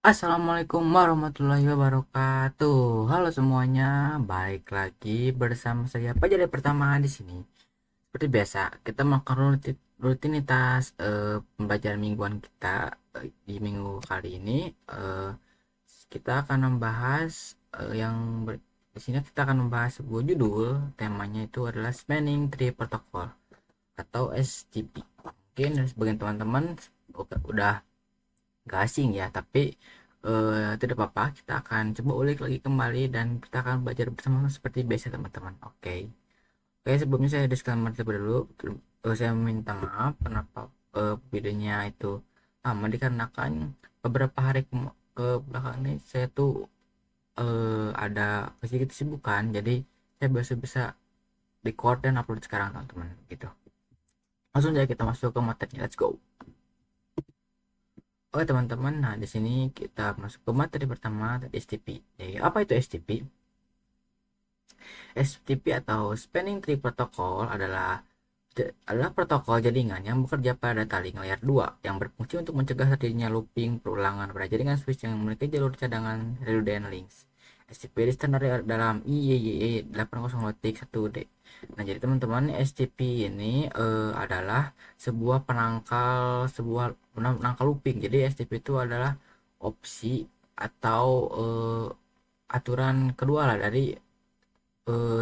Assalamualaikum warahmatullahi wabarakatuh. Halo semuanya, balik lagi bersama saya Fajar dari pertama di sini. Seperti biasa, kita melakukan rutinitas pembelajaran mingguan kita di minggu kali ini. eh, kita akan membahas di sini kita akan membahas sebuah judul. Temanya itu adalah Spanning Tree Protocol atau STP. Mungkin sebagian teman-teman udah gak asing ya, tapi tidak apa-apa, kita akan coba ulik lagi kembali dan kita akan belajar bersama seperti biasa teman-teman. Oke, sebelumnya saya disclaimer terlebih dulu. Saya minta maaf kenapa videonya itu lama, dikarenakan beberapa hari ke belakang ini saya tuh ada sedikit kesibukan, jadi saya bisa record dan upload sekarang teman-teman gitu. Langsung aja kita masuk ke materi, let's go. Oke teman-teman, nah di sini kita masuk ke materi pertama, tadi STP. Jadi apa itu STP? STP atau Spanning Tree Protocol adalah protokol jaringan yang bekerja pada data link layer 2 yang berfungsi untuk mencegah terjadinya looping perulangan pada jaringan switch yang memiliki jalur cadangan redundant links. STP standar dalam IEEE 802.1D. Nah, jadi teman-teman, STP ini adalah sebuah penangkal looping. Jadi STP itu adalah opsi atau aturan kedua lah dari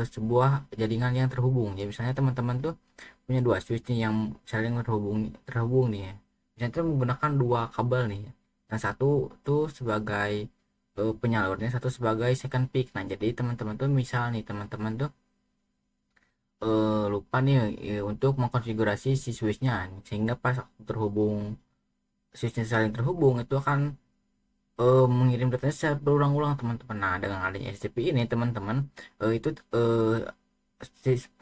sebuah jaringan yang terhubung. Ya misalnya teman-teman tuh punya dua switch nih yang saling terhubung nih ya. Misalnya tuh menggunakan dua kabel nih. Yang satu tuh sebagai penyalurnya, satu sebagai second peak. Nah, jadi teman-teman tuh misal nih teman-teman tuh lupa nih untuk mengkonfigurasi si switchnya, sehingga pas terhubung switchnya saling terhubung itu akan mengirim datanya secara berulang-ulang teman-teman. Nah, dengan adanya STP ini teman-teman, itu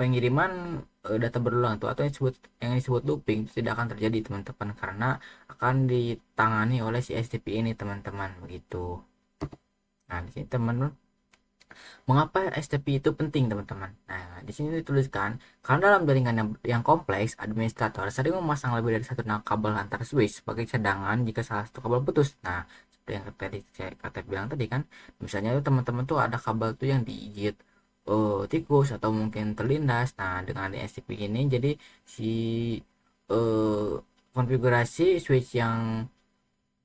pengiriman data berulang itu atau yang disebut looping itu tidak akan terjadi teman-teman, karena akan ditangani oleh si STP ini teman-teman begitu. Nah, di sini teman-teman, mengapa STP itu penting teman-teman? Nah, di sini dituliskan karena dalam jaringan yang kompleks, administrator sering memasang lebih dari satu kabel antar switch sebagai cadangan jika salah satu kabel putus. Nah, seperti yang tadi saya bilang tadi kan, misalnya tuh teman-teman tuh ada kabel tuh yang digigit tikus atau mungkin terlindas. Nah, dengan ada STP ini jadi si eh, konfigurasi switch yang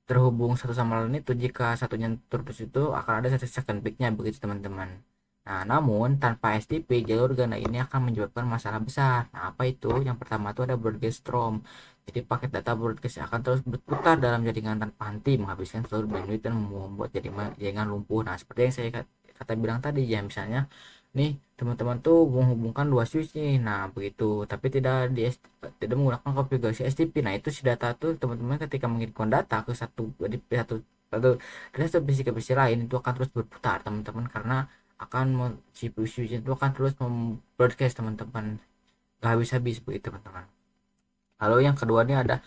terhubung satu sama lain itu, jika satunya terputus itu akan ada satu second peak-nya begitu teman-teman. Nah, namun tanpa STP jalur ganda ini akan menyebabkan masalah besar. Nah, apa itu? Yang pertama itu ada broadcast storm. Jadi paket data broadcast akan terus berputar dalam jaringan tanpa henti, menghabiskan seluruh bandwidth dan membuat jaringan lumpuh. Nah, seperti yang saya kata bilang tadi ya, misalnya nih teman-teman tuh menghubungkan dua switch nih, nah begitu, tapi tidak menggunakan konfigurasi STP. Nah, itu si data tuh teman-teman ketika mengirimkan data ke satu dari satu PC ke PC lain itu akan terus berputar teman-teman, karena CPU switch itu akan terus membroadcast teman-teman, gak habis-habis begitu teman-teman. Lalu yang kedua ini ada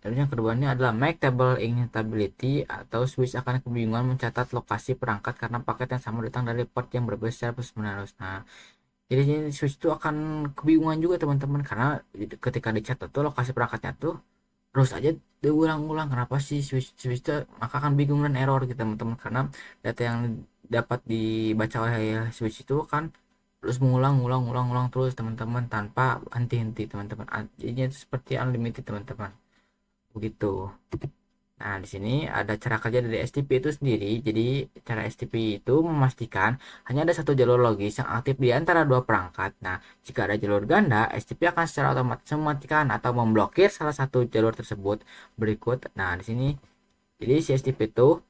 Lalu yang kedua ini adalah make table instability, atau switch akan kebingungan mencatat lokasi perangkat karena paket yang sama datang dari port yang berbeda secara terus menerus. Nah, jadi switch itu akan kebingungan juga teman-teman, karena ketika dicatat tuh lokasi perangkatnya tuh terus aja diulang-ulang, kenapa sih switch switch itu, maka akan bingung dan error gitu teman-teman, karena data yang dapat dibaca oleh switch itu kan terus mengulang-ulang terus teman-teman tanpa henti-henti teman-teman. Jadinya itu seperti unlimited teman-teman begitu. Nah, di sini ada cara kerja dari STP itu sendiri. Jadi, cara STP itu memastikan hanya ada satu jalur logis yang aktif di antara dua perangkat. Nah, jika ada jalur ganda, STP akan secara otomatis mematikan atau memblokir salah satu jalur tersebut berikut. Nah, di sini jadi si STP itu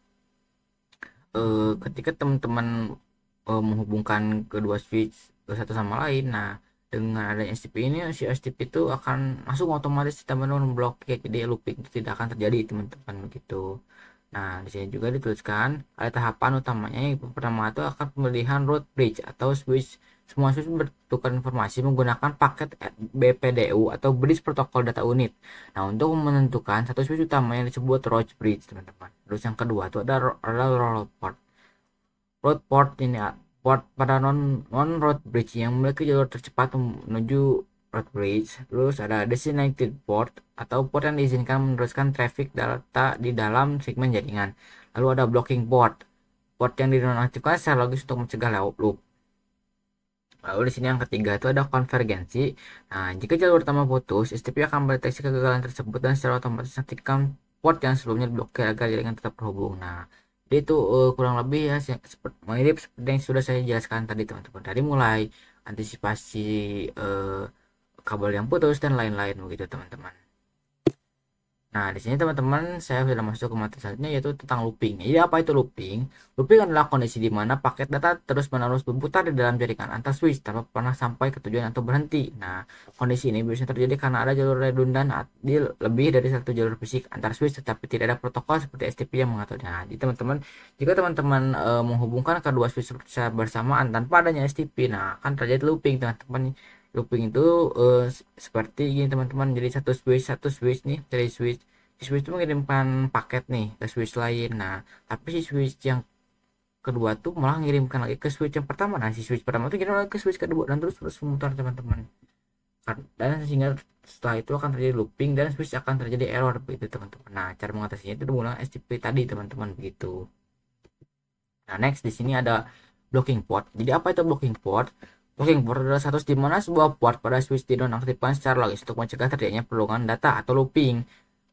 ketika teman-teman menghubungkan kedua switch satu sama lain, nah dengan adanya STP ini, si STP itu akan langsung otomatis teman-teman memblokir, jadi looping itu tidak akan terjadi teman-teman begitu. Nah, di sini juga dituliskan ada tahapan utamanya. Yang pertama itu akan pemilihan root bridge atau switch. Semua switch bertukar informasi menggunakan paket BPDU atau Bridge Protocol Data Unit. Nah, untuk menentukan satu switch utama yang disebut root bridge, teman-teman. Terus yang kedua itu ada roll port. Road port ini port pada non road bridge yang memiliki jalur tercepat menuju road bridge, terus ada designated port atau port yang diizinkan meneruskan traffic data di dalam segmen jaringan. Lalu ada blocking port, port yang dinonaktifkan secara logis untuk mencegah loop. Lalu di sini yang ketiga itu ada konvergensi. Nah, jika jalur utama putus, STP akan mendeteksi kegagalan tersebut dan secara otomatis aktifkan port yang sebelumnya diblokir agar jaringan tetap terhubung. Nah, jadi itu kurang lebih ya mirip seperti yang sudah saya jelaskan tadi teman-teman. Dari mulai antisipasi eh, kabel yang putus dan lain-lain begitu teman-teman. Nah, di sini teman-teman saya sudah masuk ke materi selanjutnya yaitu tentang looping. Jadi apa itu looping? Looping adalah kondisi di mana paket data terus-menerus berputar di dalam jaringan antar switch tanpa pernah sampai ke tujuan atau berhenti. Nah, kondisi ini biasanya terjadi karena ada jalur redundan di lebih dari satu jalur fisik antar switch tetapi tidak ada protokol seperti STP yang mengaturnya. Jadi teman-teman, jika teman-teman menghubungkan kedua switch bersamaan tanpa adanya STP, nah akan terjadi looping teman-teman. Looping itu seperti ini teman-teman, jadi satu switch nih dari switch si switch itu mengirimkan paket nih ke switch lain. Nah, tapi si switch yang kedua tuh malah ngirimkan lagi ke switch yang pertama. Nah, si switch pertama tuh kirim lagi ke switch kedua dan terus terus memutar teman-teman. Dan sehingga setelah itu akan terjadi looping dan switch akan terjadi error begitu teman-teman. Nah, cara mengatasinya itu menggunakan STP tadi teman-teman begitu. Nah, next di sini ada blocking port. Jadi apa itu blocking port? Blocking port adalah status di mana sebuah port pada switch dinonaktifkan secara logis untuk mencegah terjadinya perlongan data atau looping.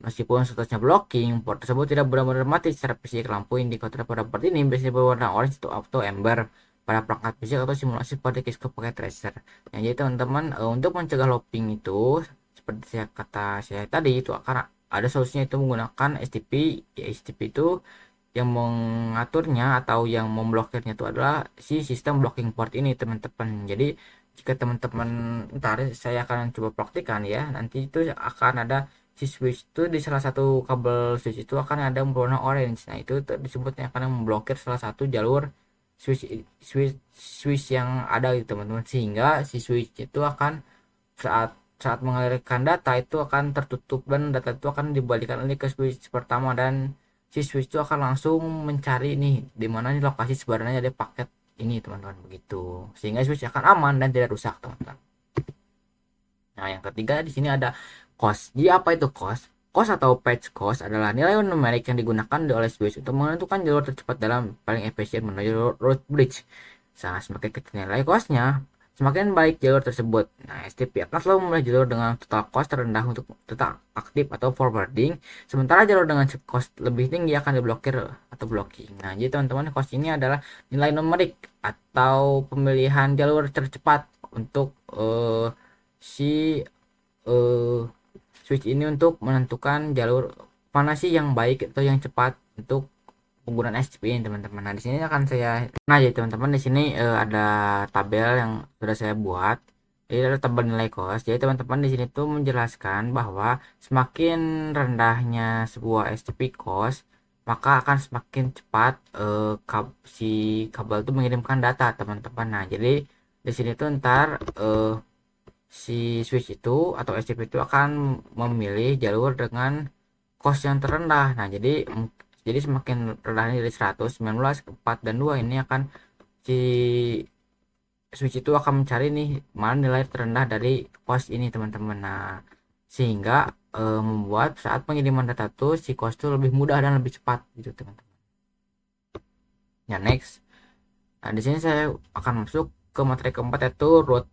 Meskipun statusnya blocking, port tersebut tidak benar-benar mati secara fisik. Lampu indikator pada port ini biasanya berwarna orange atau amber pada perangkat fisik atau simulasi pada Cisco Packet Tracer. Nah, jadi teman-teman untuk mencegah looping itu seperti saya tadi itu akan ada solusinya itu menggunakan STP. Ya, STP itu yang mengaturnya atau yang memblokirnya itu adalah si sistem blocking port ini teman-teman. Jadi jika teman-teman ntar saya akan coba praktikan ya, nanti itu akan ada si switch itu di salah satu kabel switch itu akan ada berwarna orange. Nah, itu disebutnya akan memblokir salah satu jalur switch switch switch yang ada gitu teman-teman, sehingga si switch itu akan saat saat mengalirkan data itu akan tertutup dan data itu akan dibalikan lagi ke switch pertama dan si switch itu akan langsung mencari nih di mana nih lokasi sebenarnya ada paket ini teman-teman begitu, sehingga switch akan aman dan tidak rusak teman-teman. Nah, yang ketiga di sini ada cost. Jadi apa itu cost? Cost atau patch cost adalah nilai numerik yang digunakan oleh switch untuk menentukan jalur tercepat dalam paling efisien menuju road bridge. Nah, semakin kecil nilai costnya, semakin baik jalur tersebut. Nah, STP akan selalu memilih jalur dengan total cost terendah untuk tetap aktif atau forwarding, sementara jalur dengan cost lebih tinggi akan diblokir atau blocking. Nah, jadi teman-teman, cost ini adalah nilai numerik atau pemilihan jalur tercepat untuk si eh, switch ini untuk menentukan jalur mana sih yang baik atau yang cepat untuk penggunaan SCP ini teman-teman. Nah, di sini akan saya jadi teman-teman di sini ada tabel yang sudah saya buat. Jadi ada tabel nilai cost. Jadi teman-teman di sini tuh menjelaskan bahwa semakin rendahnya sebuah SCP cost, maka akan semakin cepat si kabel itu mengirimkan data teman-teman. Nah, jadi di sini tuh ntar si switch itu atau SCP itu akan memilih jalur dengan cost yang terendah. Nah, jadi semakin rendahnya dari 100, 19, 4 dan 2 ini akan si switch itu akan mencari nih mana nilai terendah dari cost ini teman-teman. Nah, sehingga membuat saat pengiriman data tuh si cost itu lebih mudah dan lebih cepat gitu teman-teman. Ya, next. Nah, di sini saya akan masuk ke materi keempat yaitu root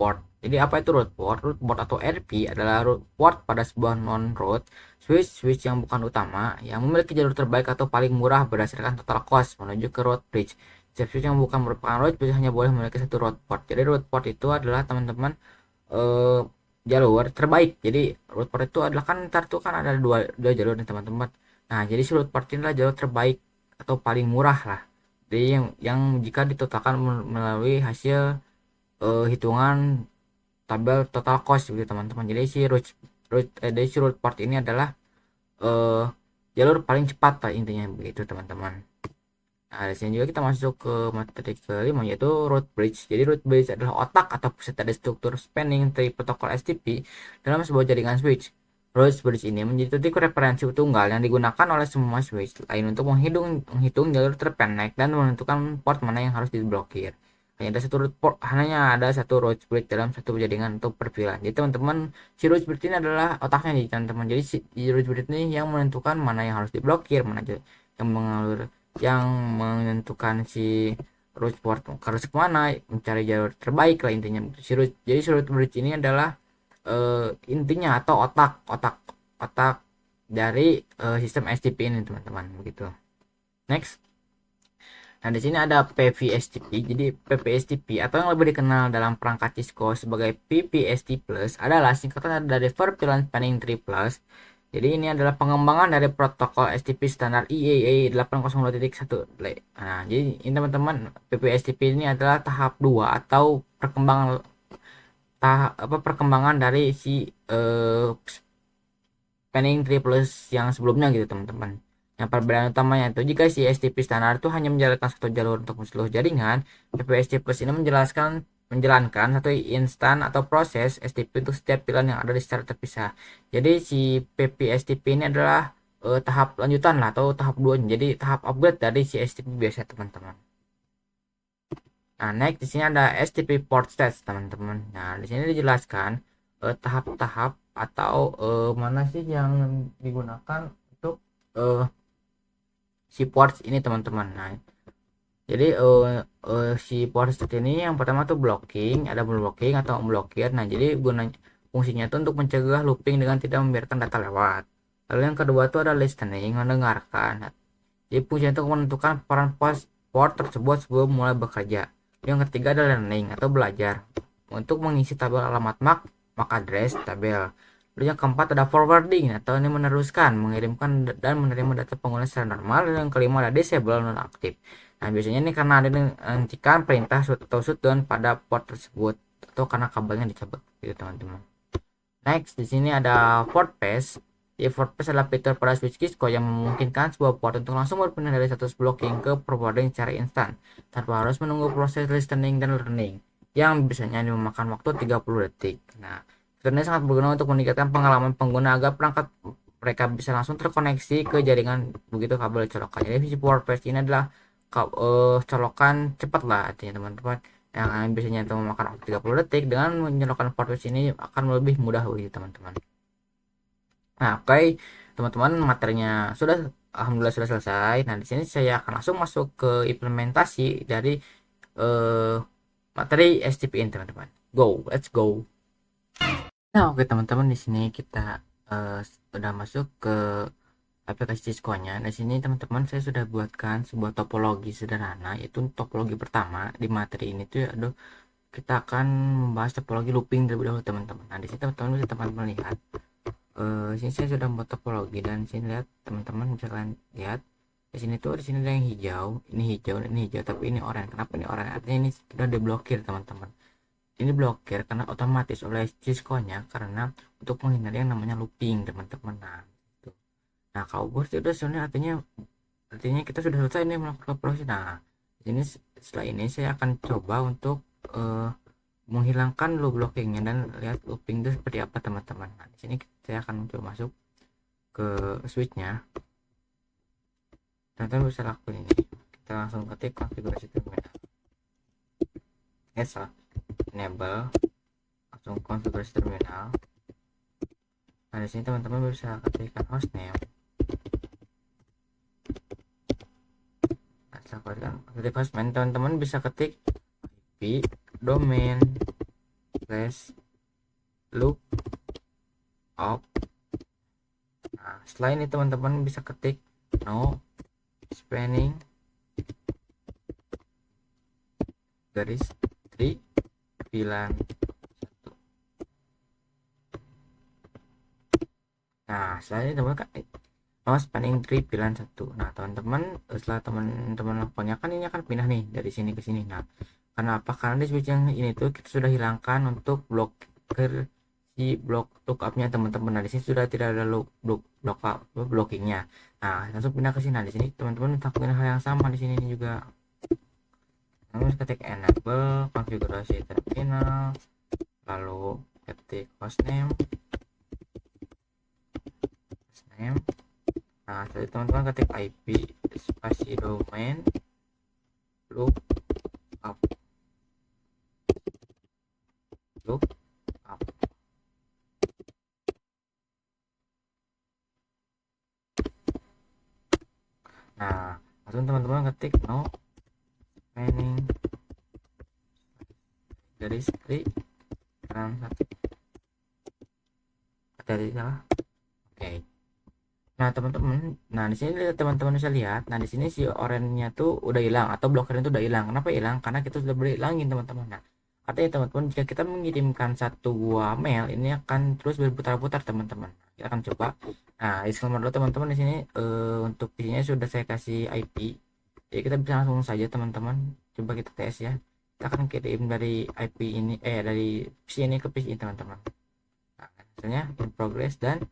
port. Jadi apa itu root port? Root port atau RP adalah root port pada sebuah non-root switch yang bukan utama yang memiliki jalur terbaik atau paling murah berdasarkan total cost menuju ke root bridge. Setiap switch yang bukan merupakan root bridge hanya boleh memiliki satu root port. Jadi root port itu adalah teman-teman eh, jalur terbaik. Jadi root port itu adalah kan ntar tuh kan ada dua jalur nih teman-teman. Nah, jadi si root port ini adalah jalur terbaik atau paling murah lah. Jadi yang jika ditotalkan melalui hasil hitungan tabel total cost gitu teman-teman. Jadi si root port ini adalah eh, jalur paling cepat lah intinya begitu teman-teman. Nah, di sini juga kita masuk ke materi kelima yaitu root bridge. Jadi root bridge adalah otak atau pusat dari struktur spanning dari protokol STP dalam sebuah jaringan switch. Root bridge ini menjadi titik referensi tunggal yang digunakan oleh semua switch lain untuk menghitung jalur terpendek dan menentukan port mana yang harus diblokir. hanya ada satu root bridge dalam satu jaringan untuk perfilan. Jadi teman-teman, si root bridge ini adalah otaknya nih teman-teman. Jadi si root bridge ini yang menentukan mana yang harus diblokir, mana yang mengalur, yang menentukan si root port harus kemana, mencari jalur terbaik lah intinya. Jadi si root bridge ini adalah intinya atau otak dari sistem STP ini teman-teman, begitu. Next. Nah, di sini ada PVSTP. Jadi PVSTP atau yang lebih dikenal dalam perangkat Cisco sebagai PPST Plus adalah singkatan dari Perpillan Spanning Tree Plus. Jadi ini adalah pengembangan dari protokol STP standar IEEE 802.1. Nah, jadi ini teman-teman, PPSTP ini adalah tahap 2 atau perkembangan dari si Spanning Tree Plus yang sebelumnya gitu teman-teman. Yang perbedaan utamanya itu, jika si STP standar itu hanya menjalankan satu jalur untuk seluruh jaringan, PPST Plus ini menjalankan satu instan atau proses STP untuk setiap pilihan yang ada di secara terpisah. Jadi si PPSTP ini adalah tahap lanjutan lah atau tahap 2. Jadi tahap upgrade dari si STP biasa teman-teman. Nah, next di sini ada STP port stats teman-teman. Nah, di sini dijelaskan tahap-tahap atau mana sih yang digunakan untuk si ports ini teman-teman. Nah, jadi si ports ini yang pertama tuh blocking, ada blocking atau unblokir. Nah, jadi fungsinya tuh untuk mencegah looping dengan tidak membiarkan data lewat. Lalu yang kedua tuh ada listening, mendengarkan. Nah, jadi fungsinya itu menentukan peran port tersebut sebelum mulai bekerja. Yang ketiga ada learning atau belajar, untuk mengisi tabel alamat MAC address tabel. Lalu yang keempat ada forwarding atau ini meneruskan, mengirimkan dan menerima data pengguna secara normal. Dan yang kelima ada disable nonaktif. Nah, biasanya ini karena ada dihentikan perintah atau shutdown pada port tersebut atau karena kabelnya dicabut gitu teman-teman. Next, di sini ada port pass. Di port pass adalah fitur pada switch Cisco yang memungkinkan sebuah port untuk langsung berpindah dari status blocking ke forwarding secara instan tanpa harus menunggu proses listening dan learning yang biasanya memakan waktu 30 detik. Nah, fitur ini sangat berguna untuk meningkatkan pengalaman pengguna agar perangkat mereka bisa langsung terkoneksi ke jaringan begitu kabel colokan. Jadi si port pass ini adalah colokan cepat lah artinya teman-teman, yang biasanya itu memakan waktu 30 detik dengan menyalakan port pass ini akan lebih mudah begitu teman-teman. Nah, oke teman-teman, materinya sudah alhamdulillah sudah selesai. Nah, di sini saya akan langsung masuk ke implementasi dari eh, materi STPN teman-teman. Let's go. Nah, oke teman-teman, di sini kita sudah masuk ke aplikasi Cisco-nya. Di sini teman-teman saya sudah buatkan sebuah topologi sederhana, yaitu topologi pertama di materi ini tuh kita akan membahas topologi looping terlebih dahulu teman-teman. Nah, di sini teman-teman bisa teman-teman lihat sini saya sudah membuat topologi, dan sini lihat teman-teman bisa kalian lihat di sini tuh, di sini ada yang hijau, ini hijau, tapi ini oranye. Kenapa ini oranye? Artinya ini sudah diblokir teman-teman. Ini blokir karena otomatis oleh Cisco-nya, karena untuk menghindari yang namanya looping teman-teman. Nah, gitu. Nah, kalau bos itu sebenarnya artinya kita sudah selesai nih melakukan proses. Nah, ini setelah ini saya akan coba untuk menghilangkan loop blockingnya dan lihat looping itu seperti apa teman-teman. Nah, di sini saya akan coba masuk ke switchnya. Teman-teman bisa lakukan ini. Kita langsung ketik konfigurasi terminal. Enable, langsung konfigurasi terminal. Nah, di sini teman-teman bisa ketikkan hostname. Nah, setelah ketik hostname, teman-teman bisa ketik IP domain /loop op. Nah, setelah ini teman-teman bisa ketik no spanning garis tree pilihan 1. Nah, setelah ini teman-teman no spanning tree pilihan 1. Nah, teman-teman setelah teman-teman lakukannya kan ini akan pindah nih dari sini ke sini. Nah, kenapa? Karena di switch yang ini tuh kita sudah hilangkan untuk blokir si blok lookupnya teman-teman. Nah, di sini sudah tidak ada blockingnya. Nah, langsung pindah ke sini. Nah, di sini teman-teman lakukan hal yang sama di sini juga. Lalu ketik enable konfigurasi terminal, lalu ketik hostname. Nah, setelah teman-teman ketik IP spasi domain loop up. look up. Nah, langsung teman-teman ketik no spanning garis klik kanan satu. Tadi salah. Oke. Nah, teman-teman, nah di sini teman-teman bisa lihat, nah di sini si orange-nya tuh udah hilang atau blokernya tuh udah hilang. Kenapa hilang? Karena kita sudah berhilangin, teman-teman. Nah, artinya teman-teman jika kita mengirimkan satu buah mail, ini akan terus berputar-putar, teman-teman. Kita akan coba. Nah, disclaimer dulu teman-teman, di sini untuk isinya sudah saya kasih IP. Jadi kita bisa langsung saja, teman-teman. Coba kita tes ya. Kita akan kirim dari IP ini dari PC ini ke PC ini, teman-teman. Nah, hasilnya in progress dan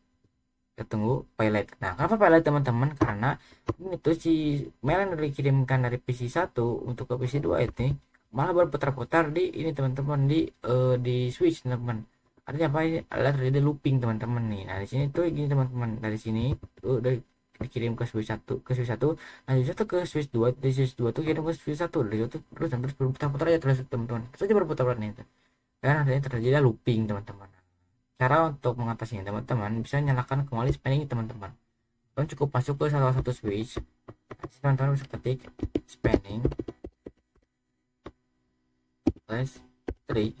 kita tunggu pilot. Nah, kenapa pilot, teman-teman? Karena ini tuh si mail yang dikirimkan dari PC 1 untuk ke PC 2 ini malah berputar-putar di ini, teman-teman, di switch, teman-teman. Artinya apa? Ini adalah terjadi looping, teman-teman nih. Nah, di sini tuh gini, teman-teman. Dari sini tuh udah dikirim ke switch 1, nah switch 1 ke switch 2, dari switch 2 tuh kirim ke switch 1, dari situ terus dan terus berputar-putar aja terus, teman-teman. Terus aja berputar-putar nih. Dan akhirnya terjadi looping, teman-teman. Cara untuk mengatasinya, teman-teman bisa nyalakan kembali spanning, teman-teman. Kalian cukup masuk ke salah satu switch. Teman-teman bisa ketik spanning plus 3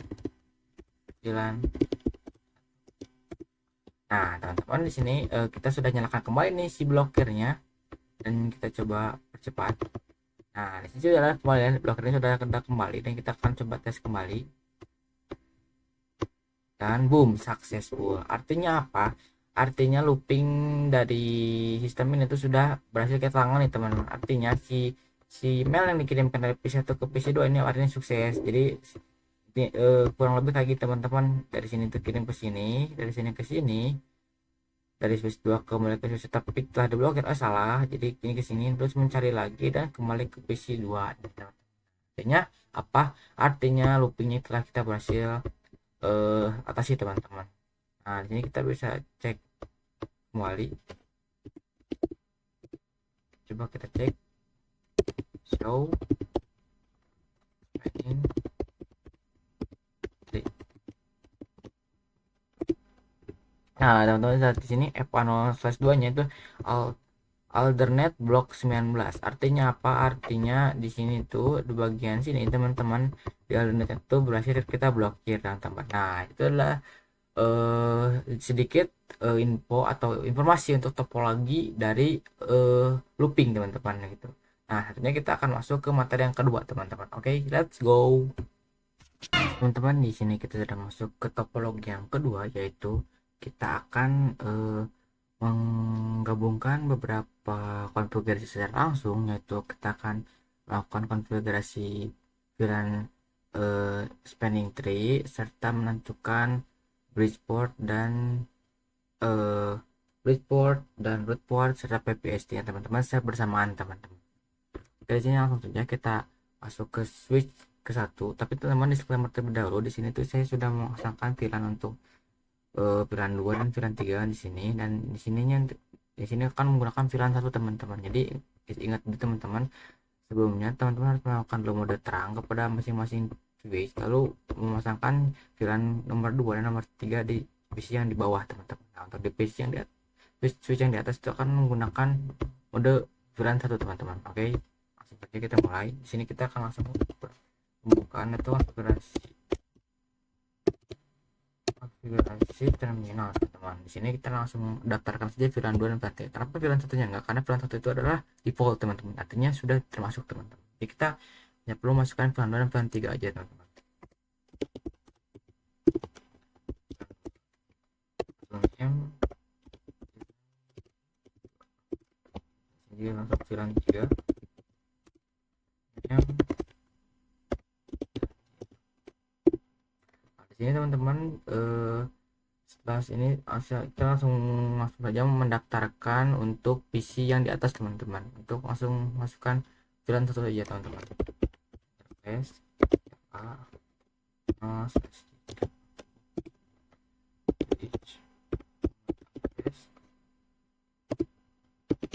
9. Nah, teman-teman di sini kita sudah nyalakan kembali nih si blokirnya dan kita coba percepat. Nah, di sini adalah kembali blokirnya sudah kembali dan kita akan coba tes kembali. Dan boom, successful. Artinya apa? Artinya looping dari sistem ini itu sudah berhasil kita tangani, teman-teman. Artinya si si mail yang dikirimkan dari PC1 ke PC2 ini artinya sukses. Jadi kurang lebih kayak gitu, teman-teman. Dari sini tuh kirim ke sini, dari sini ke sini, dari switch 2 kembali ke switch, tapi telah diblokir. Salah. Jadi ini ke sini terus mencari lagi dan kembali ke PC2. Artinya apa? Artinya loopingnya telah kita berhasil atasi, teman-teman. Nah, di sini kita bisa cek kembali. Coba kita cek show spanning tree. Nah, teman-teman lihat di sini F10/2 nya itu alternate block 19. Artinya apa? Artinya di sini tuh di bagian sini, teman-teman, di alternate itu berhasil kita blokir, teman-teman. Nah, itu adalah sedikit info atau informasi untuk topologi dari looping, teman-teman, gitu. Nah, tentunya kita akan masuk ke materi yang kedua, teman-teman. Oke, let's go. Teman-teman, di sini kita sudah masuk ke topologi yang kedua, yaitu kita akan menggabungkan beberapa konfigurasi secara langsung, yaitu kita akan melakukan konfigurasi VLAN spanning tree serta menentukan bridgeport dan eh, root port serta PPST ya, teman-teman, secara bersamaan, teman-teman. Dari sini langsung saja kita masuk ke switch ke satu, tapi teman-teman disclaimer terlebih dahulu, di sini tuh saya sudah memasangkan VLAN untuk VLAN 2 dan VLAN 3 di sini, dan di sini akan menggunakan VLAN 1, teman-teman. Jadi ingat, teman-teman, sebelumnya teman-teman harus melakukan low mode terang kepada masing-masing switch, lalu memasangkan VLAN nomor 2 dan nomor 3 di PC yang di bawah, teman-teman. Nah, untuk di PC yang di atas, switch yang di atas itu akan menggunakan mode VLAN 1, teman-teman. Oke, langsung saja kita mulai. Di sini kita akan langsung pembukaan atau konfigurasi terminal, teman-teman. Di sini kita langsung daftarkan saja VLAN 2 dan VLAN 3. Kenapa VLAN satunya enggak? Karena VLAN 1 itu adalah default, teman-teman. Artinya sudah termasuk, teman-teman. Jadi kita hanya perlu masukkan VLAN 2 dan VLAN 3 aja, teman-teman. Jadi langsung VLAN 3. Nah, di sini, teman-teman, setelah ini kita langsung saja mendaftarkan untuk PC yang di atas, teman-teman. Untuk langsung masukkan VLAN 1 saja, teman-teman. Interface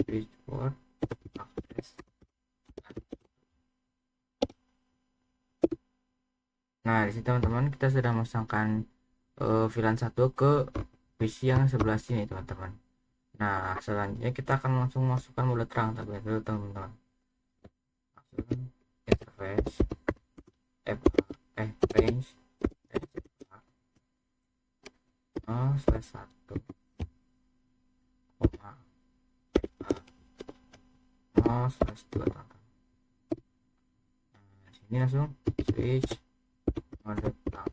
switchboard access. Nah, di sini teman-teman kita sudah masukkan VLAN 1 ke PC yang sebelah sini teman-teman. Nah selanjutnya kita akan langsung masukkan mode terang teman-teman. Interface range slash 1 koma slash 2 teman-teman. Nah, sini langsung switch mode terang.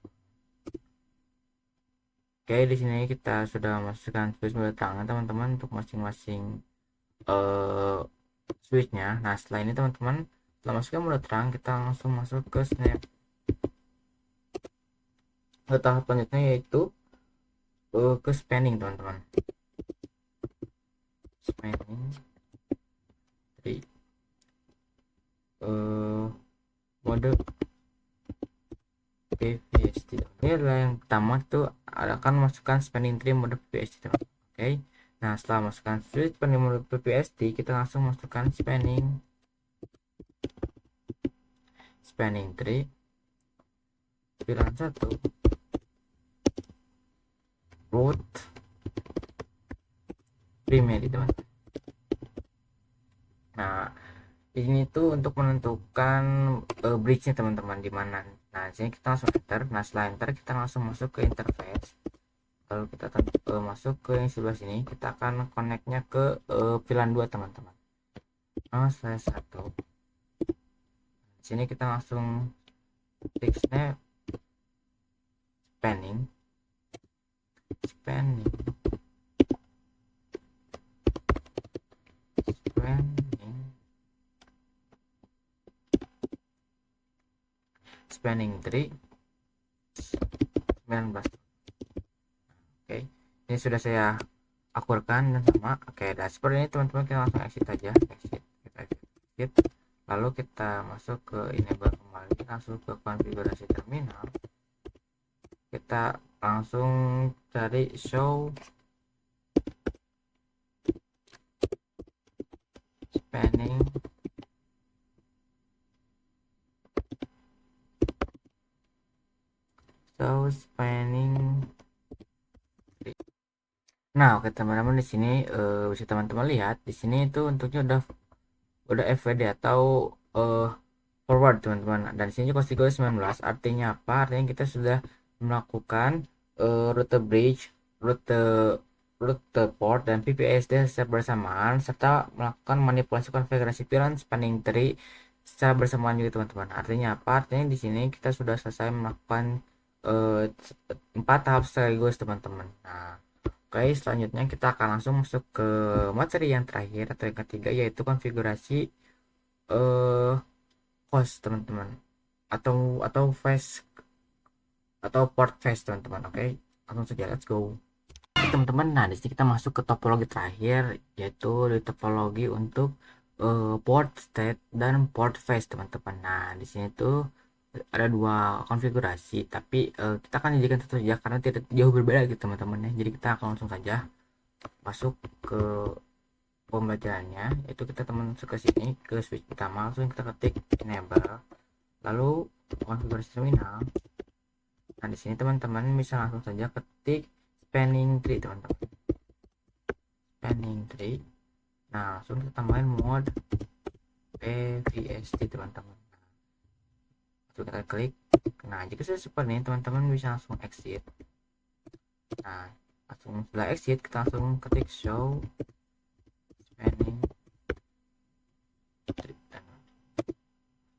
Oke, di sini kita sudah masukkan switch mode terang teman-teman untuk masing-masing switchnya. Nah setelah ini teman-teman, setelah masukkan mode terang, kita langsung masuk ke snap. Tahap selanjutnya yaitu ke spanning teman-teman. Spanning dari mode PVST. Ini adalah yang pertama, itu akan masukkan spanning tree mode PVST teman-teman. Oke. Nah setelah masukkan switch spanning mode PVST, kita langsung masukkan spanning tree VLAN 1 root primary teman-teman. Nah ini tuh untuk menentukan bridge-nya teman-teman di mana. Nah sini kita langsung enter. Nah setelah enter kita langsung masuk ke interface, lalu kita masuk ke yang sebelah sini, kita akan connect-nya ke VLAN 2 teman-teman. Nah slash 1 sini kita langsung klik snap spanning tree 19. Oke, ini sudah saya akurkan dan sama. Oke, dashboard ini teman-teman, kita langsung exit aja, exit. Lalu kita masuk ke enable kembali, langsung ke konfigurasi terminal. Kita langsung cari show spanning Nah oke teman-teman, di sini bisa teman-teman lihat di sini itu untuknya udah FWD atau forward teman-teman, dan di sini konfigurasi 19. Artinya apa? Artinya kita sudah melakukan rute bridge, rute port dan PPSD secara bersamaan, serta melakukan manipulasi konfigurasi VLAN spanning tree secara bersamaan juga teman-teman. Artinya apa? Artinya di sini kita sudah selesai melakukan 4 tahap sekaligus teman-teman. Nah oke, selanjutnya kita akan langsung masuk ke materi yang terakhir atau yang ketiga, yaitu konfigurasi host teman-teman, atau face atau port face teman-teman. Oke, langsung saja, let's go. Oke, teman-teman, nah di sini kita masuk ke topologi terakhir, yaitu di topologi untuk port state dan port face teman-teman. Nah di sini tuh ada dua konfigurasi, tapi kita akan jadikan satu saja karena tidak jauh berbeda gitu teman-teman ya. Jadi kita akan langsung saja masuk ke pembelajarannya, itu kita masuk ke sini ke switch pertama, langsung kita ketik enable, lalu konfigurasi terminal. Nah di sini teman-teman bisa langsung saja ketik spanning tree teman-teman, nah langsung kita tambahin mode PVST teman-teman. Lalu kita klik. Nah jika sudah seperti ini teman-teman bisa langsung exit. Nah langsung setelah exit kita langsung ketik show spanning tree.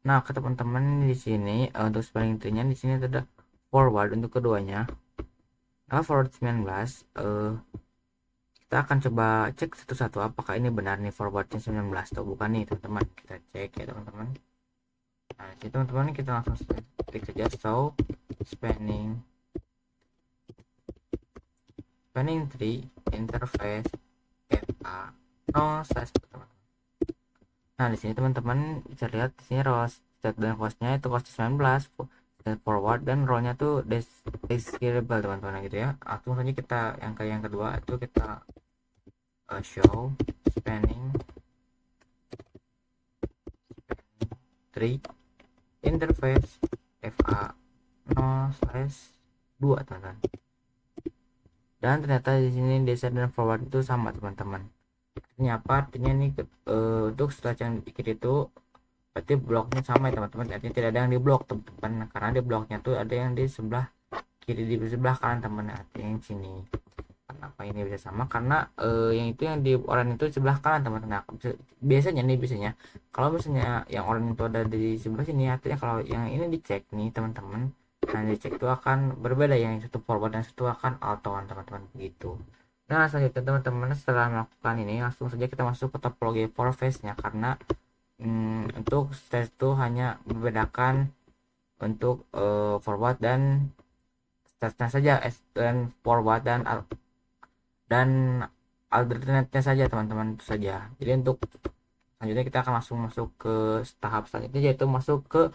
Nah ke teman-teman di sini untuk spanning tree-nya di sini ada forward untuk keduanya. Nah forward 19, kita akan coba cek satu-satu apakah ini benar nih forwardnya 19 atau bukan nih teman-teman. Kita cek ya teman-teman. Nah di teman-teman kita langsung klik saja show spanning tree interface FA 0/1 teman-teman. Nah di sini teman-teman bisa lihat di sini row state dan hostnya itu host 19 forward, dan row-nya tuh desirable teman-teman gitu ya. Langsung saja kita yang kedua itu kita show spanning tree interface FA 0/2 teman-teman. Dan ternyata di sini desert dan forward itu sama teman-teman. Artinya apa? Artinya ini untuk slash yang di kiri itu berarti bloknya sama ya teman-teman. Artinya tidak ada yang di blok teman-teman, karena di bloknya tuh ada yang di sebelah kiri, di sebelah kanan teman, artinya yang sini. Kenapa ini bisa sama? Karena yang itu yang di oranye itu sebelah kanan teman-teman. Nah, biasanya nih, biasanya kalau misalnya yang oranye itu ada di sebelah sini, artinya kalau yang ini dicek nih teman-teman, nah dicek itu akan berbeda, yang satu forward dan satu akan auto teman-teman, begitu. Nah, selanjutnya teman-teman, setelah melakukan ini langsung saja kita masuk ke topologi for phase nya, karena untuk stage itu hanya membedakan untuk forward dan stage saja, dan forward dan alternate-nya saja teman-teman, itu saja. Jadi untuk selanjutnya kita akan langsung masuk ke tahap selanjutnya, yaitu masuk ke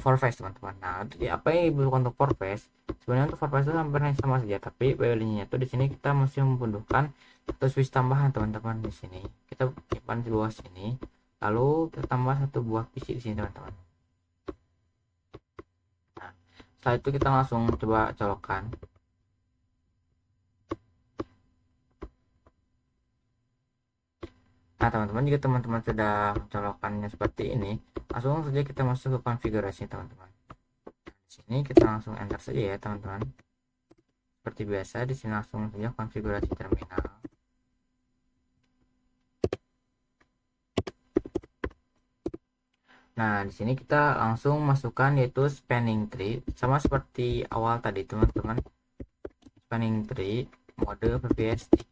for phase teman-teman. Nah, jadi apa yang dibutuhkan untuk for phase? Sebenarnya untuk for phase itu hampir sama saja, tapi bedanya itu di sini kita masih membutuhkan satu switch tambahan teman-teman. Di sini kita simpan di bawah sini, lalu kita tambah satu buah PC di sini teman-teman. Nah, setelah itu kita langsung coba colokkan. Nah teman-teman, jika teman-teman sudah mencolokkannya seperti ini, langsung saja kita masuk ke konfigurasi teman-teman. Di sini kita langsung enter saja ya teman-teman. Seperti biasa, di sini langsung saja konfigurasi terminal. Nah di sini kita langsung masukkan yaitu spanning tree, sama seperti awal tadi teman-teman. Spanning tree mode PVST.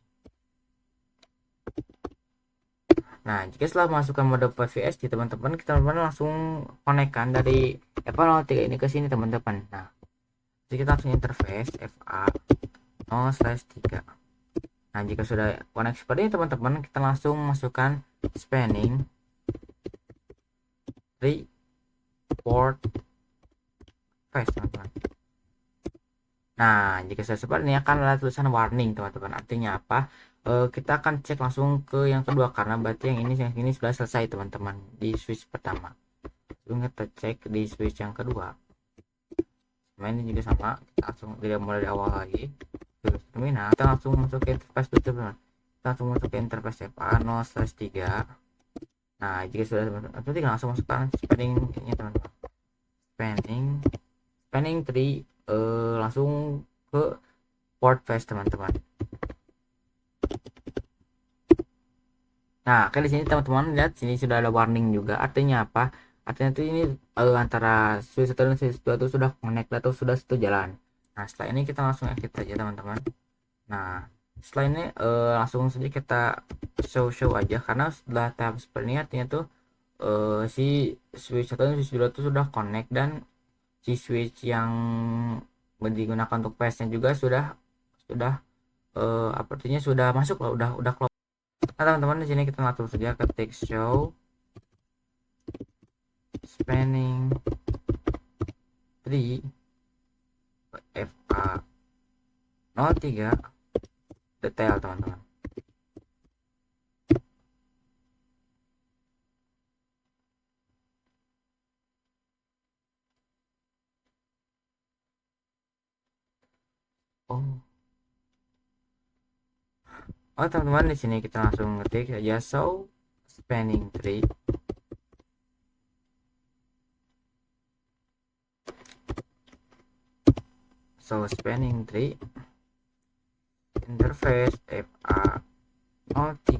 Nah, jika setelah masukkan mode PVST teman-teman, kita langsung konekkan dari FA03 ini ke sini teman-teman. Nah, jadi kita langsung interface FA 0/3. Nah, jika sudah connect seperti ini teman-teman, kita langsung masukkan spanning report phase teman-teman. Nah, jika sudah seperti ini akan ada tulisan warning teman-teman. Artinya apa? Kita akan cek langsung ke yang kedua, karena berarti yang ini sudah selesai teman-teman di switch pertama. Lalu kita cek di switch yang kedua. Nah, ini juga sama, kita langsung tidak mulai dari awal lagi. Terminal, kita langsung masuk ke interface teman-teman. Kita langsung masuk ke interface FA 0/3. Nah, jika sudah teman-teman, nanti langsung masukkan spanning ini teman-teman. Spanning tree langsung ke port phase teman-teman. Nah, kayak di sini teman-teman lihat, sini sudah ada warning juga. Artinya apa? Artinya itu ini antara switch 1 dan switch 2 itu sudah connect atau sudah satu jalan. Nah, setelah ini kita langsung exit saja teman-teman. Nah, setelah ini langsung saja kita show aja, karena setelah tahap seperti ini artinya tuh si switch 1 dan switch 2 itu sudah connect, dan si switch yang digunakan untuk PS nya juga sudah artinya sudah masuk lah, udah close. Nah teman-teman, di sini kita ngatur saja ketik show spanning tree FA03 detail teman-teman. Oh teman-teman, di sini kita langsung ngetik saja show spanning tree interface FA03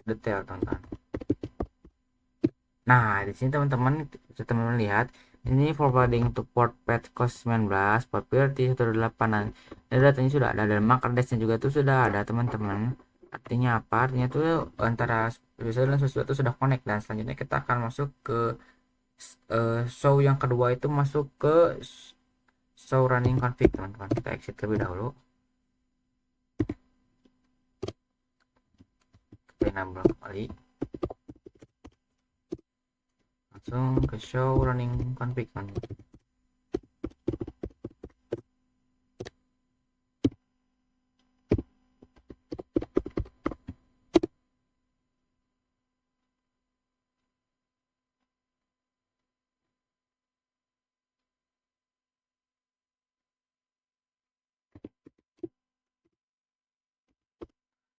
detail teman-teman. Nah, di sini teman-teman bisa teman-teman lihat, ini forwarding untuk port patch cost 19, port purity 18. Nah, ini datanya sudah ada, dan mark address-nya juga tuh sudah ada teman-teman. Artinya apa? Artinya tuh antara user dan sesuatu sudah connect, dan selanjutnya kita akan masuk ke show yang kedua, itu masuk ke show running config teman-teman. Kita exit terlebih dahulu. Kita enable kembali. Langsung ke show running config teman-teman.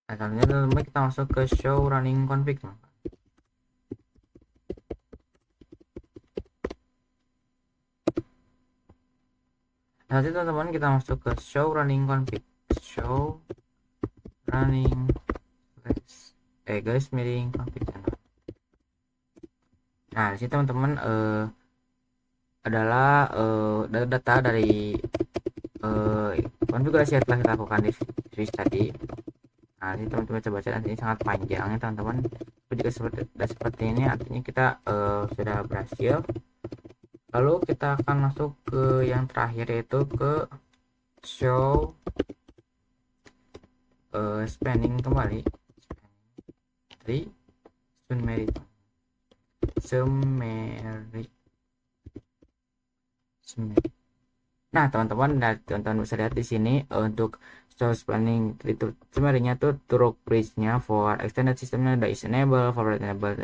Nah, selanjutnya teman-teman kita masuk ke show running config. Nanti teman-teman kita masuk ke show running config. Show running guys meeting config channel. Nah, di sini teman-teman adalah data dari konfigurasi yang telah kita lakukan di switch tadi. Nah, ini teman-teman coba baca, nanti ini sangat panjang ya teman-teman. Jika seperti ini artinya kita sudah berhasil. Lalu kita akan masuk ke yang terakhir, yaitu ke show spanning kembali dari summary. Nah, teman-teman bisa lihat di sini untuk source planning itu sebenarnya tuh turuk bridge-nya for extended systemnya udah is enable, forward enable,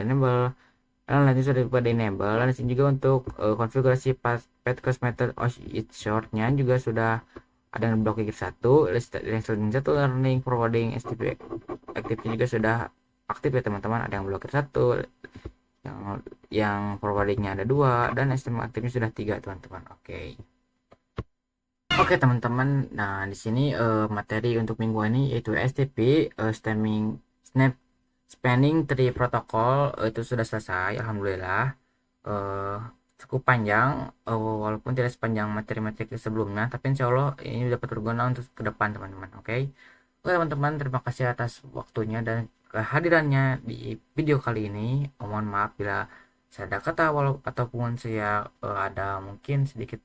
dan nanti sudah pada enable. Dan di sini juga untuk konfigurasi path cost method of each short-nya juga sudah ada yang blocking 1, listening 1, learning, forwarding, STP aktifnya juga sudah aktif ya teman-teman. Ada yang blokir 1, yang forwardingnya ada 2, dan STP aktifnya sudah 3 teman-teman. Oke teman-teman, nah di sini materi untuk minggu ini yaitu STP Snap Spanning Tree Protocol itu sudah selesai, alhamdulillah. eh Cukup panjang, walaupun tidak sepanjang materi-materi sebelumnya, tapi insya Allah ini dapat berguna untuk ke depan teman-teman. Oke teman-teman, terima kasih atas waktunya dan kehadirannya di video kali ini. Mohon maaf bila saya ada kata ataupun saya ada mungkin sedikit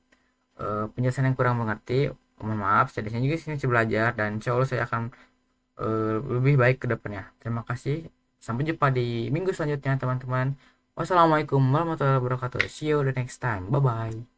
penjelasan yang kurang mengerti. Mohon maaf, saya di sini juga sini belajar dan insya Allah saya akan lebih baik ke depannya. Terima kasih. Sampai jumpa di minggu selanjutnya teman-teman. Wassalamualaikum warahmatullahi wabarakatuh. See you the next time. Bye bye.